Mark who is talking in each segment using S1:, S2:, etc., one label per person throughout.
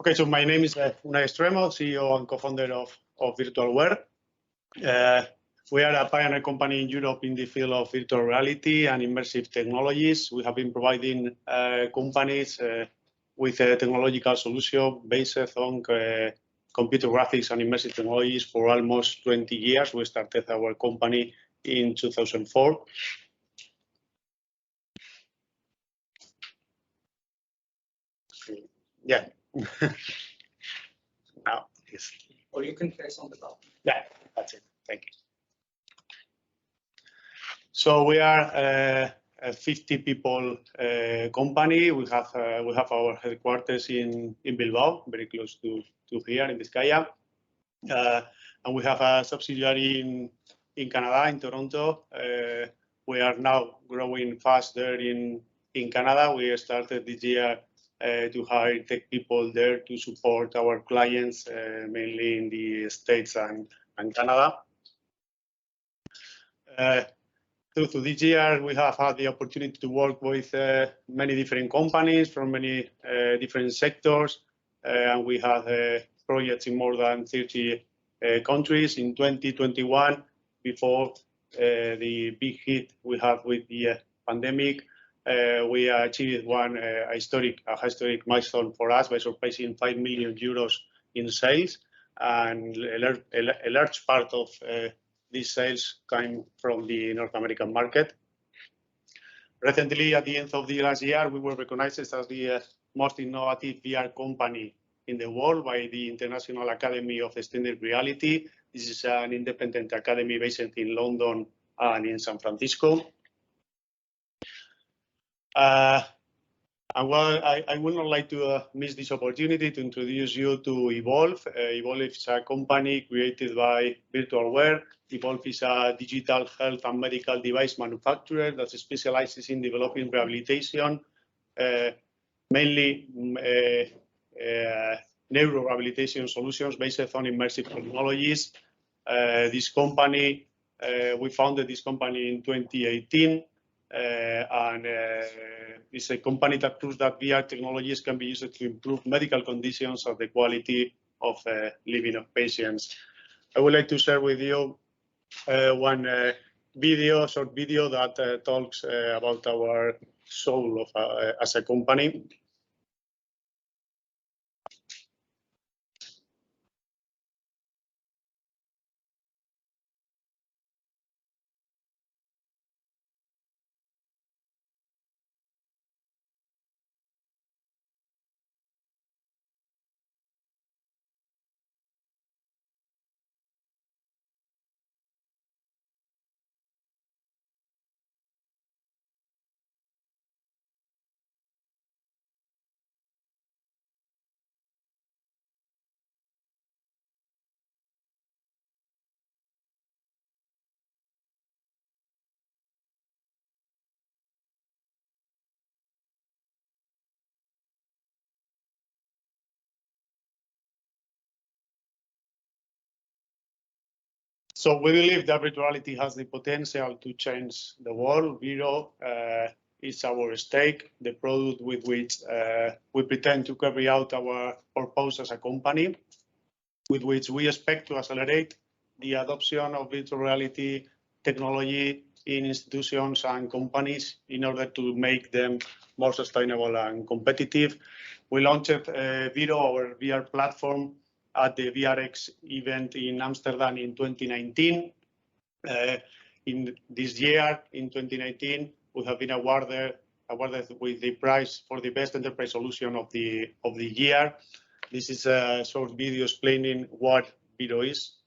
S1: Okay, so my name is Unai Extremo, CEO and co-founder of VirtualWare. We are a pioneer company in Europe in the field of virtual reality and immersive technologies. We have been providing companies with a technological solution based on computer graphics and immersive technologies for almost 20 years. We started our company in 2004. Yeah. Now, yes.
S2: Or you can press on the button.
S1: Yeah, that's it. Thank you. So we are a 50 people company. We have our headquarters in Bilbao, very close to here in Vizcaya, and we have a subsidiary in Canada, in Toronto. We are now growing faster in Canada. We started this year to hire tech people there to support our clients, mainly in the States and Canada. Through this year, we have had the opportunity to work with many different companies from many different sectors, and we have projects in more than 30 countries. In 2021, before the big hit we have with the pandemic, we achieved a historic milestone for us by surpassing 5 million euros in sales, and a large part of these sales came from the North American market. Recently, at the end of the last year, we were recognized as the most innovative VR company in the world by the International Academy of Extended Reality. This is an independent academy based in London and in San Francisco. I would not like to miss this opportunity to introduce you to Evolve. Evolve is a company created by VirtualWare. Evolve is a digital health and medical device manufacturer that specializes in developing rehabilitation, mainly neuro-rehabilitation solutions based on immersive technologies. We founded this company in 2018. And it's a company that proves that VR technologies can be used to improve medical conditions and the quality of living of patients. I would like to share with you one short video that talks about our soul as a company. So we believe that virtuality has the potential to change the world. Viro is our stake, the product with which we pretend to carry out our purpose as a company, with which we expect to accelerate the adoption of virtual reality technology in institutions and companies in order to make them more sustainable and competitive. We launched Viro, our VR platform, at the VRX event in Amsterdam in 2019. In this year, in 2019, we have been awarded with the prize for the best enterprise solution of the year. This is a short video explaining what Viro is.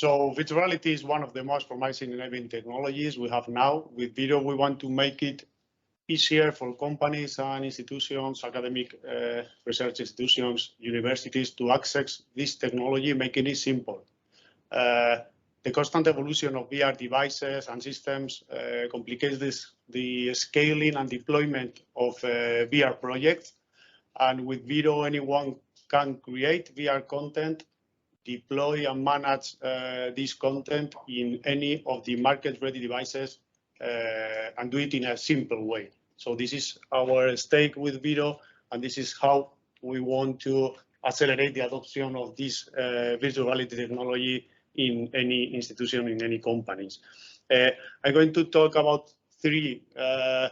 S1: So virtuality is one of the most promising enabling technologies we have now. With Viro, we want to make it easier for companies and institutions, academic research institutions, universities to access this technology, making it simple. The constant evolution of VR devices and systems complicates the scaling and deployment of VR projects. And with Viro, anyone can create VR content, deploy and manage this content in any of the market-ready devices and do it in a simple way. So this is our stake with Viro, and this is how we want to accelerate the adoption of this virtual reality technology in any institution, in any companies. I'm going to talk about three of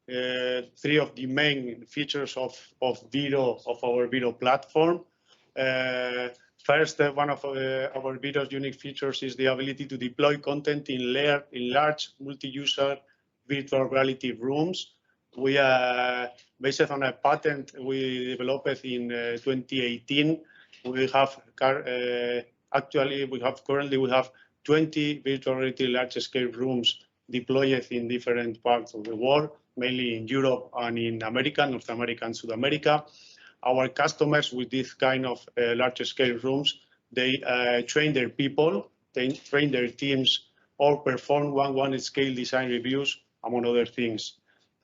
S1: the main features of Viro, of our Viro platform. First, one of our Viro's unique features is the ability to deploy content in large multi-user virtual reality rooms. We based on a patent we developed in 2018. We have currently 20 virtual reality large-scale rooms deployed in different parts of the world, mainly in Europe and in America, North America and South America. Our customers with this kind of large-scale rooms, they train their people, they train their teams, or perform one-on-one scale design reviews, among other things.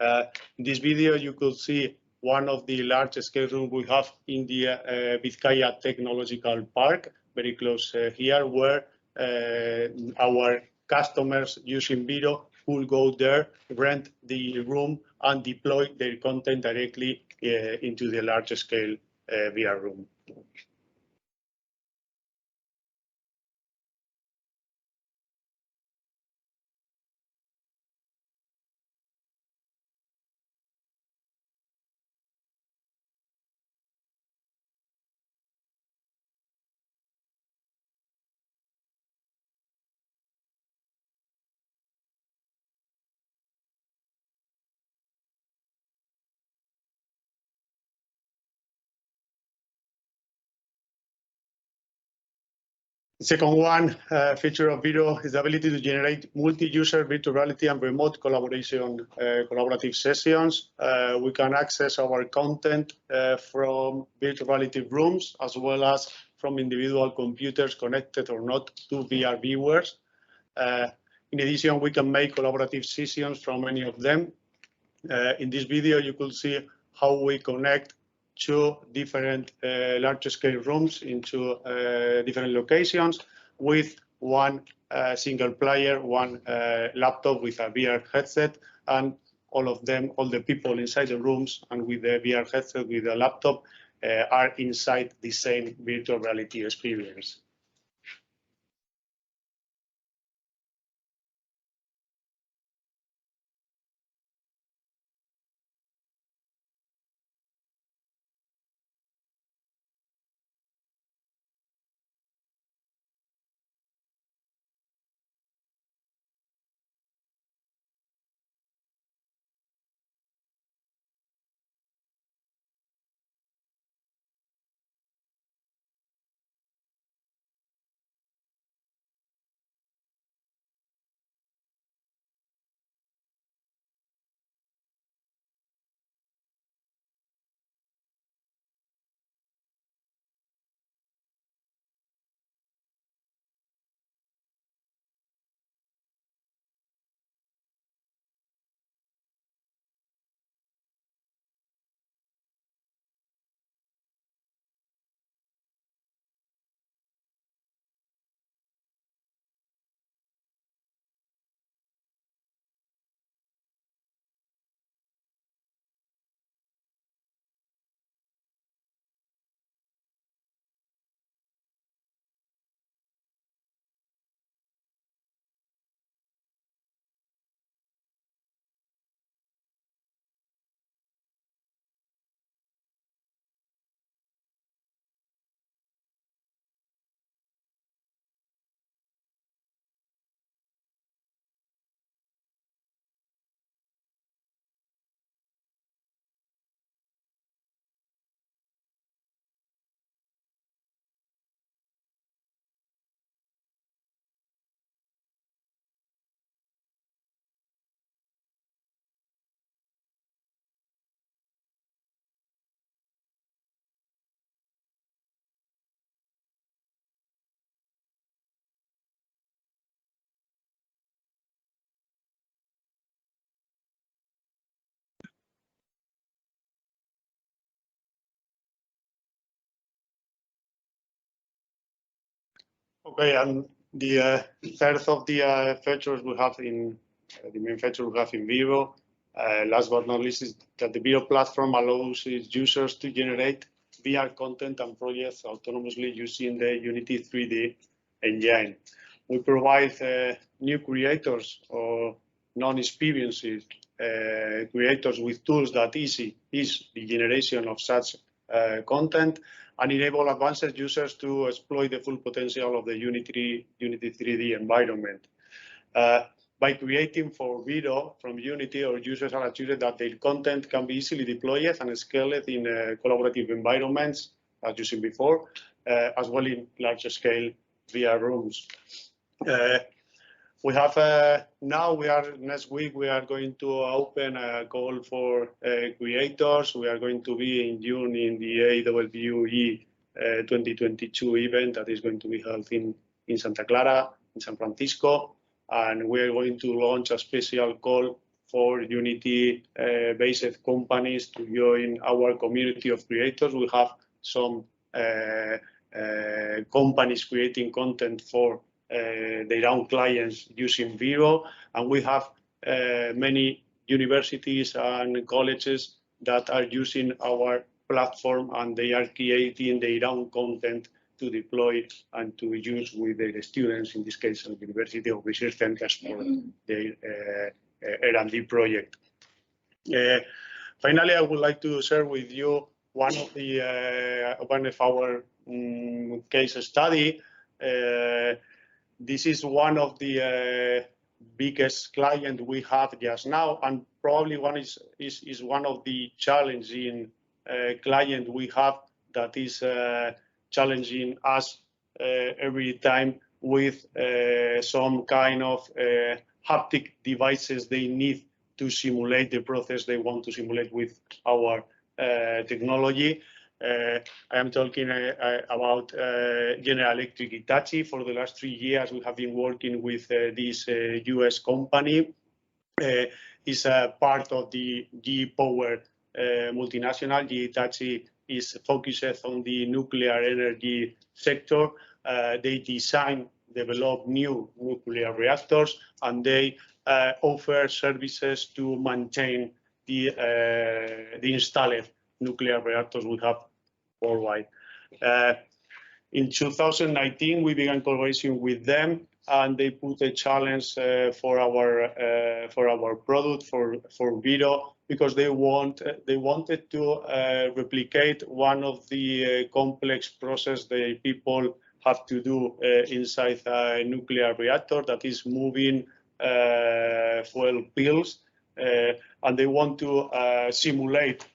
S1: In this video, you could see one of the large-scale rooms we have in the Vizcaya Technological Park, very close here, where our customers using Viro will go there, rent the room, and deploy their content directly into the large-scale VR room. The second one feature of Viro is the ability to generate multi-user virtual reality and remote collaboration collaborative sessions. We can access our content from virtual reality rooms as well as from individual computers connected or not to VR viewers. In addition, we can make collaborative sessions from any of them. In this video, you could see how we connect two different large-scale rooms into different locations with one single player, one laptop with a VR headset, and all the people inside the rooms and with the VR headset with the laptop are inside the same virtual reality experience. Okay, and the third of the features we have in the main feature we have in Viro, last but not least, is that the Viro platform allows its users to generate VR content and projects autonomously using the Unity 3D engine. We provide new creators or non-experienced creators with tools that ease the generation of such content and enable advanced users to exploit the full potential of the Unity 3D environment. By creating for Viro from Unity, our users are assured that their content can be easily deployed and scaled in collaborative environments, as you seen before, as well in large-scale VR rooms. We have next week we are going to open a call for creators. We are going to be in June in the AWE 2022 event that is going to be held in Santa Clara, in San Francisco, and we are going to launch a special call for Unity-based companies to join our community of creators. We have some companies creating content for their own clients using Viro, and we have many universities and colleges that are using our platform, and they are creating their own content to deploy and to use with their students, in this case, at the University of Research Centers for their R&D project. Finally, I would like to share with you one of our case study. This is one of the biggest clients we have just now, and probably is one of the challenging client we have that is challenging us every time with some kind of haptic devices they need to simulate the process they want to simulate with our technology. I am talking about General Electric Hitachi. For the last 3 years, we have been working with this US company. It's a part of the GE Power multinational. GE Hitachi is focused on the nuclear energy sector. They develop new nuclear reactors, and they offer services to maintain the installed nuclear reactors we have worldwide. In 2019, we began collaboration with them, and they put a challenge for our product for Viro, because they wanted to replicate one of the complex process the people have to do inside a nuclear reactor, that is moving fuel pills, and they want to simulate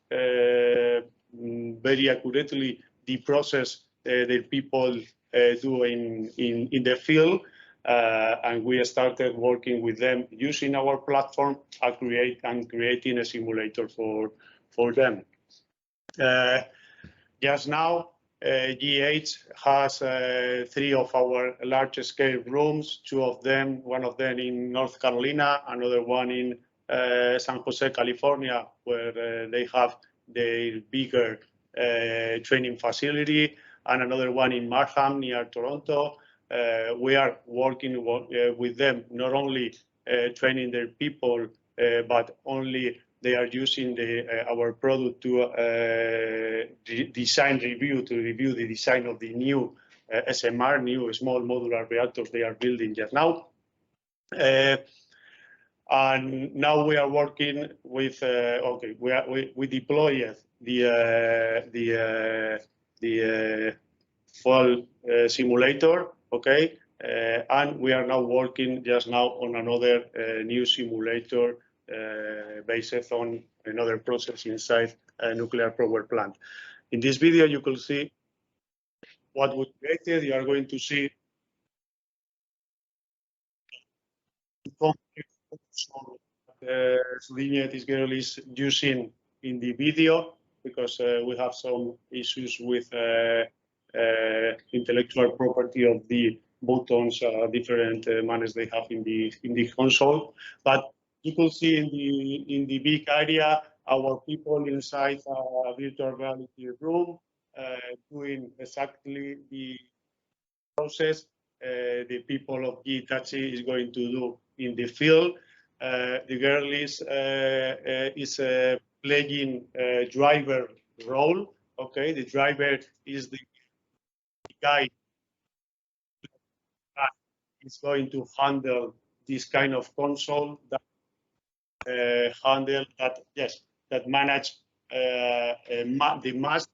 S1: very accurately the process that people do in the field. And we started working with them using our platform and creating a simulator for them. Just now, GH has 3 of our largest scale rooms, one of them in North Carolina, another one in San Jose, California, where they have their bigger training facility, and another one in Markham near Toronto. We are working with them, not only training their people, but only they are using our product to review the design of the new SMR, new small modular reactors they are building just now. And now we are working with we deployed the full simulator, and we are now working just now on another new simulator based on another process inside a nuclear power plant. In this video, you can see what we created. You are going to see this girl is using in the video, because we have some issues with intellectual property of the buttons, different manners they have in the console. But you can see in the big area our people inside a virtual reality room doing exactly the process the people of Hitachi is going to do in the field. The girl is playing a driver role. Okay, the driver is the guy that is going to handle this kind of console that that manage the mast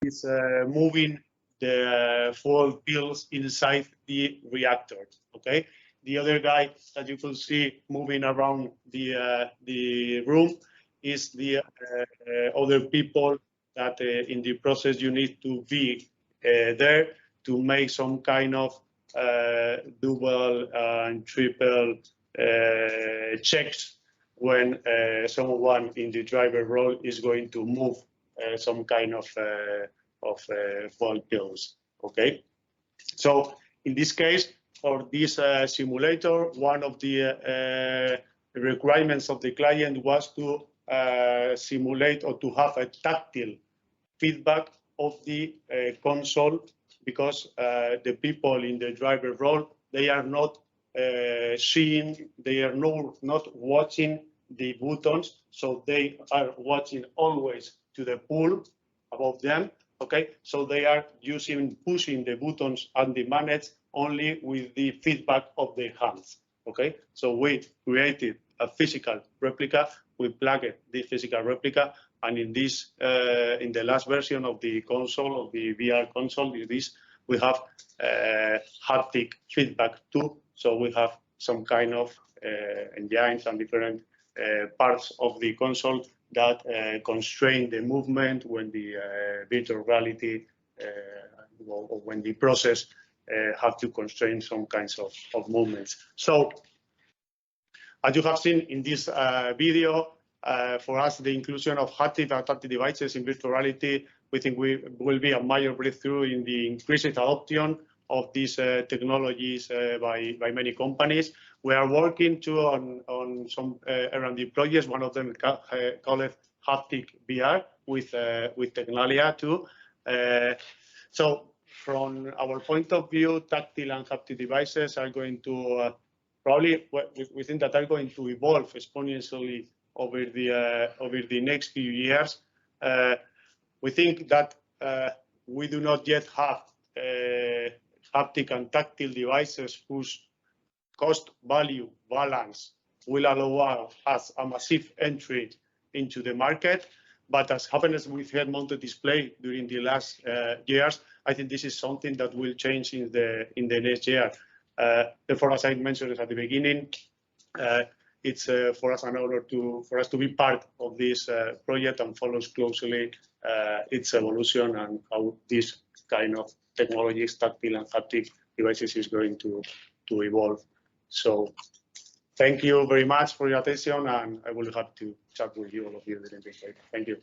S1: is moving the fuel pills inside the reactor. Okay, the other guy that you can see moving around the room is the other people that in the process you need to be there to make some kind of double and triple checks when someone in the driver role is going to move some kind of fuel pills. Okay, so in this case, for this simulator, one of the requirements of the client was to simulate or to have a tactile feedback of the console, because the people in the driver role, they are not seeing, they are not watching the buttons, so they are watching always to the pool above them. Okay, so they are pushing the buttons and the manage only with the feedback of their hands. Okay, so we created a physical replica, we plugged the physical replica, and in this, in the last version of the console, of the VR console, we have haptic feedback too. So we have some kind of engines and different parts of the console that constrain the movement when the virtual reality or when the process have to constrain some kinds of movements. So as you have seen in this video, for us, the inclusion of haptic and tactile devices in virtual reality, we think will be a major breakthrough in the increased adoption of these technologies by many companies. We are working too on some R&D projects. One of them called Haptic VR with TECNALIA too. So from our point of view, tactile and haptic devices are going to probably, we think that are going to evolve exponentially over the next few years. We think that we do not yet have haptic and tactile devices whose cost-value balance will allow us a massive entry into the market. But as happened with head-mounted display during the last years, I think this is something that will change in the next year. Therefore, as I mentioned at the beginning, it's for us an honor for us to be part of this project and follows closely its evolution and how this kind of technologies, tactile and haptic devices, is going to evolve. So thank you very much for your attention, and I will have to chat with you, all of you, during this day. Thank you.